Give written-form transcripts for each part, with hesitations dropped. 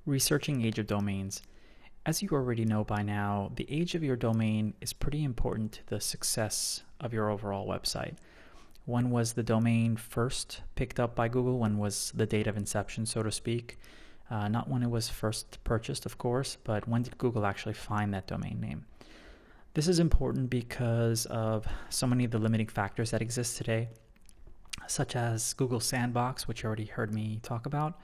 Researching age of domains. As you already know by now, the age of your domain is pretty important to the success of your overall website. When was the domain first picked up by Google? When was the date of inception, so to speak? Not when it was first purchased, of course, but when did Google actually find that domain name? This is important because of so many of the limiting factors that exist today, such as Google Sandbox, which you already heard me talk about.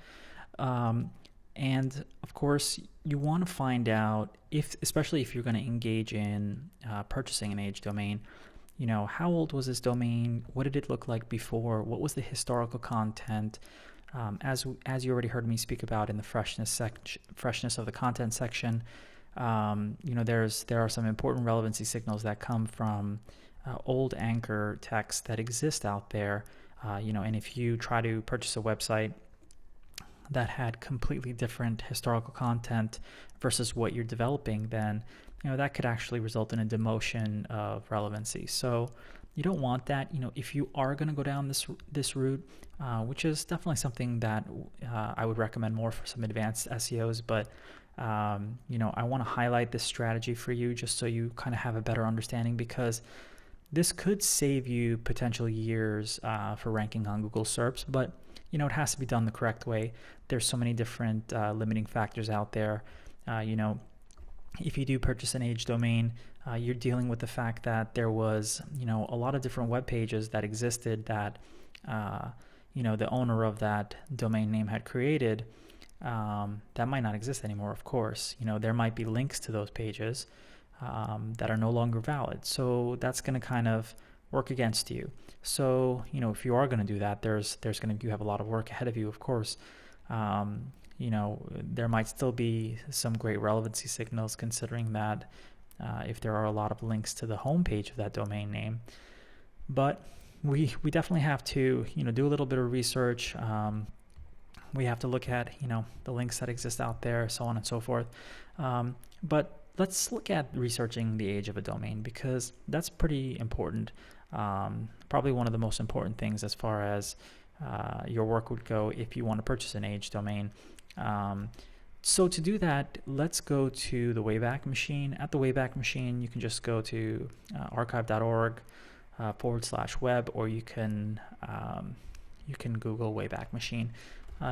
And of course, you want to find out especially if you're going to engage in purchasing an age domain, how old was this domain? What did it look like before? What was the historical content? As you already heard me speak about in the freshness of the content section, there are some important relevancy signals that come from old anchor texts that exist out there. And if you try to purchase a website that had completely different historical content versus what you're developing, then that could actually result in a demotion of relevancy. So you don't want that. If you are going to go down this route, which is definitely something that I would recommend more for some advanced SEOs, but I want to highlight this strategy for you just so you kind of have a better understanding, because this could save you potential years for ranking on Google SERPs, but it has to be done the correct way. There's so many different limiting factors out there. If you do purchase an age domain, you're dealing with the fact that there was, a lot of different web pages that existed that, the owner of that domain name had created. That might not exist anymore, of course. There might be links to those pages that are no longer valid. So that's going to kind of work against you. So, if you are going to do that, you have a lot of work ahead of you, of course. There might still be some great relevancy signals, considering that if there are a lot of links to the homepage of that domain name. But we definitely have to, do a little bit of research. We have to look at, the links that exist out there, so on and so forth. But let's look at researching the age of a domain, because that's pretty important. Probably one of the most important things as far as your work would go if you want to purchase an age domain. So to do that, let's go to the Wayback Machine. At the Wayback Machine, you can just go to archive.org /web, or you can Google Wayback Machine.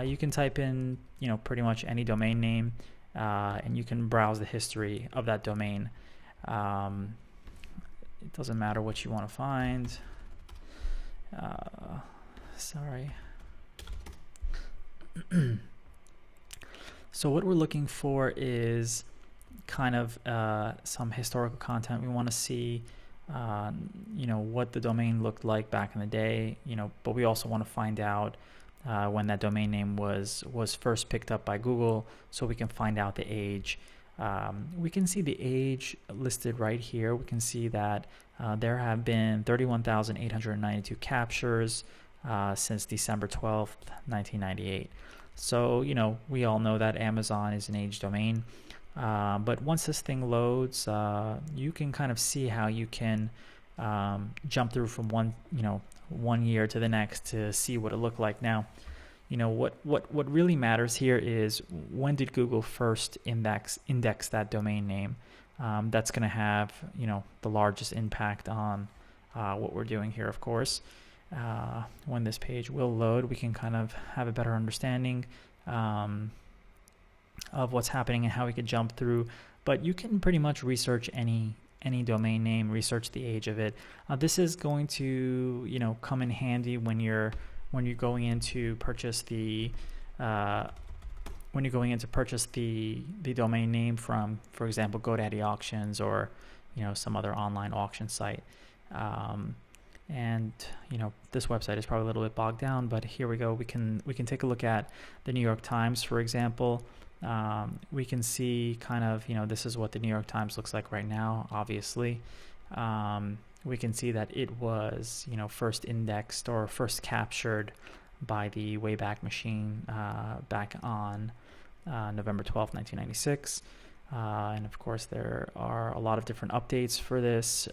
You can type in pretty much any domain name, and you can browse the history of that domain. It doesn't matter what you want to find. Sorry. So what we're looking for is kind of some historical content. We want to see, what the domain looked like back in the day, but we also want to find out when that domain name was first picked up by Google, so we can find out the age. We can see the age listed right here. We can see that there have been 31,892 captures since December 12th, 1998. So, we all know that Amazon is an age domain. But once this thing loads, you can kind of see how you can jump through from one year to the next to see what it looked like. Now, what really matters here is, when did Google first index that domain name? That's going to have, the largest impact on what we're doing here, of course. When this page will load, we can kind of have a better understanding of what's happening and how we could jump through. But you can pretty much research any domain name, research the age of it. This is going to come in handy when you're going in to purchase the domain name from, for example, GoDaddy Auctions or some other online auction site. And this website is probably a little bit bogged down, but here we go. We can take a look at the New York Times, for example. We can see kind of, this is what the New York Times looks like right now, obviously. We can see that it was, first indexed or first captured by the Wayback Machine back on November 12th, 1996. And of course, there are a lot of different updates for this.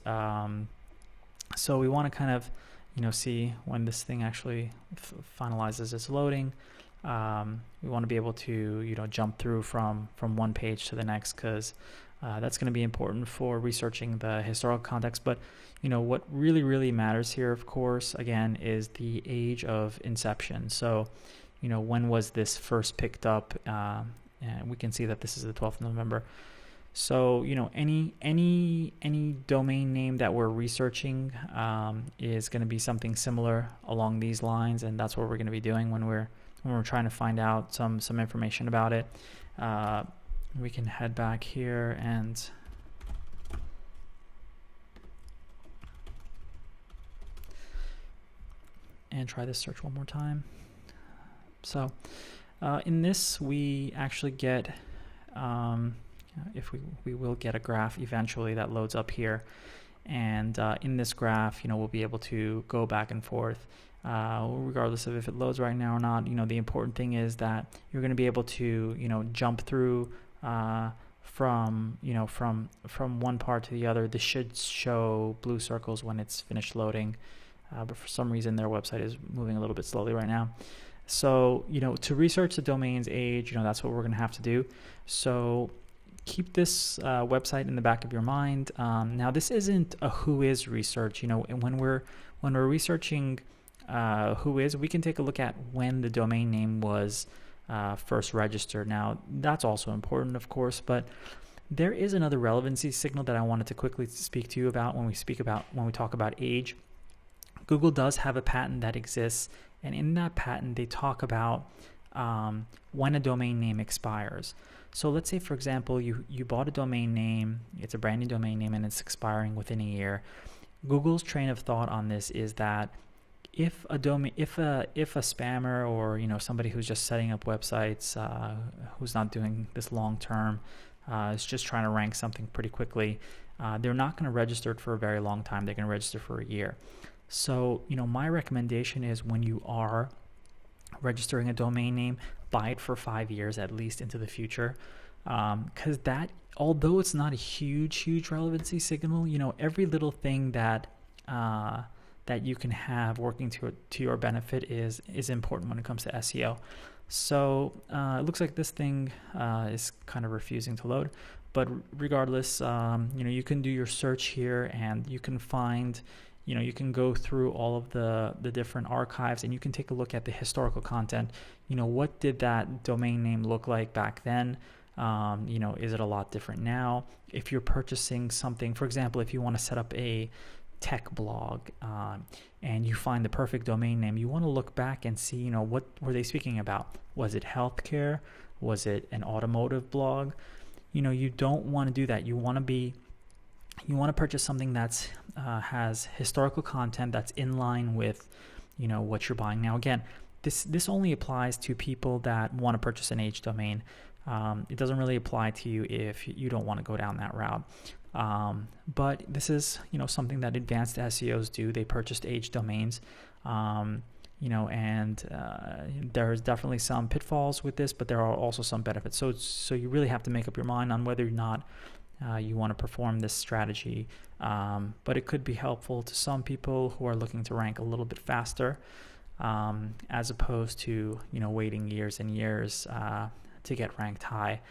So we want to kind of, see when this thing actually finalizes its loading. We want to be able to, jump through from one page to the next, because that's going to be important for researching the historical context. But what really matters here, of course, again, is the age of inception. So when was this first picked up? And we can see that this is the 12th of November. So any domain name that we're researching is going to be something similar along these lines, and that's what we're going to be doing when we're trying to find out some information about it. We can head back here and try this search one more time. So in this, we actually get if we will get a graph eventually that loads up here, and in this graph, we'll be able to go back and forth regardless of if it loads right now or not. The important thing is that you're going to be able to jump through from one part to the other. This should show blue circles when it's finished loading, but for some reason their website is moving a little bit slowly right now. So to research the domain's age, that's what we're going to have to do. So keep this website in the back of your mind. Now, this isn't a whois research. And when we're researching whois, we can take a look at when the domain name was first registered. Now, that's also important, of course, but there is another relevancy signal that I wanted to quickly speak to you about when we talk about age. Google does have a patent that exists, and in that patent, they talk about when a domain name expires. So let's say, for example, you bought a domain name, it's a brand new domain name, and it's expiring within a year. Google's train of thought on this is that if a spammer or somebody who's just setting up websites, who's not doing this long term, is just trying to rank something pretty quickly, they're not going to register it for a very long time. They're going to register for a year. So my recommendation is, when you are registering a domain name, buy it for 5 years at least into the future, because that, although it's not a huge relevancy signal, every little thing that you can have working to your benefit is important when it comes to SEO. So it looks like this thing is kind of refusing to load, but regardless, you can do your search here, and you can find, you can go through all of the different archives, and you can take a look at the historical content. What did that domain name look like back then? Is it a lot different now? If you're purchasing something, for example, if you want to set up a tech blog and you find the perfect domain name, you want to look back and see, what were they speaking about? Was it healthcare? Was it an automotive blog? You don't want to do that. You want to purchase something that's has historical content that's in line with what you're buying. Now, again, this only applies to people that want to purchase an age domain. It doesn't really apply to you if you don't want to go down that route. But this is something that advanced SEOs do. They purchased age domains, and there's definitely some pitfalls with this, but there are also some benefits. So you really have to make up your mind on whether or not you want to perform this strategy, but it could be helpful to some people who are looking to rank a little bit faster, as opposed to waiting years and years to get ranked high.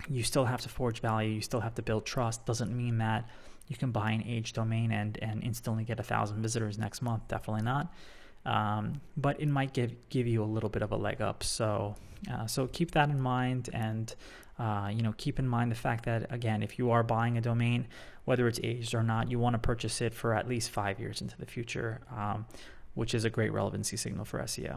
You still have to forge value, you still have to build trust. Doesn't mean that you can buy an age domain and instantly get 1,000 visitors next month. Definitely not. But it might give you a little bit of a leg up. So keep that in mind, and keep in mind the fact that, again, if you are buying a domain, whether it's aged or not, you want to purchase it for at least 5 years into the future, which is a great relevancy signal for SEO.